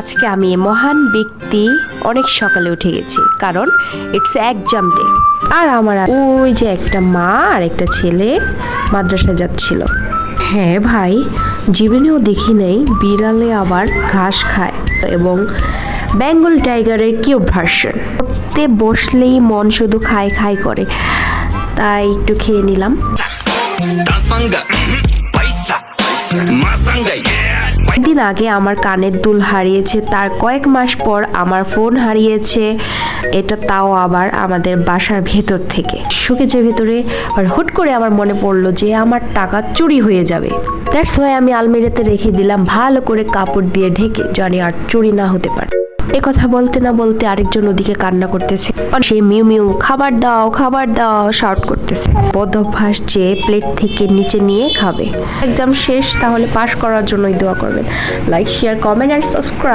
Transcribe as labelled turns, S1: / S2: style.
S1: আজকে আমি মহান ব্যক্তি অনেক সকালে উঠে গেছি, কারণ ইটস এক্সাম ডে। আর আমার ওই যে একটা মা আর একটা ছেলে মাদ্রাসায় যাচ্ছিল। হ্যাঁ ভাই, জীবনেও দেখি নাই বিড়ালে আবার ঘাস খায় এবং বেঙ্গল টাইগারের কিউট ভার্সন। পড়তে বসলেই মন শুধু খাই খাই করে, তাই একটু খেয়ে নিলাম। দিন আগে আমার কানের দুল হারিয়েছে, তার কয়েক মাস পর আমার ফোন হারিয়েছে, এটা তাও আবার আমাদের বাসার ভেতর থেকে। শোকেজের ভেতরে আর হুট করে আমার মনে পড়লো যে আমার টাকা চুরি হয়ে যাবে। দ্যাটস ওয়াই আমি আলমারিতে রেখে দিলাম ভালো করে কাপড় দিয়ে ঢেকে, জানি আর চুরি না হতে পারে। এ কথা বলতে না বলতে আরেকজন ওদিকে কান্না করতেছে, সে মিউ মিউ খাবার দাও শাউট করতেছে। বদ অভ্যাস যে প্লেট থেকে নিচে নিয়ে খাবে। এক্সাম শেষ, তাহলে পাস করার জন্যই দোয়া করবেন। লাইক, শেয়ার, কমেন্ট আর সাবস্ক্রাইব।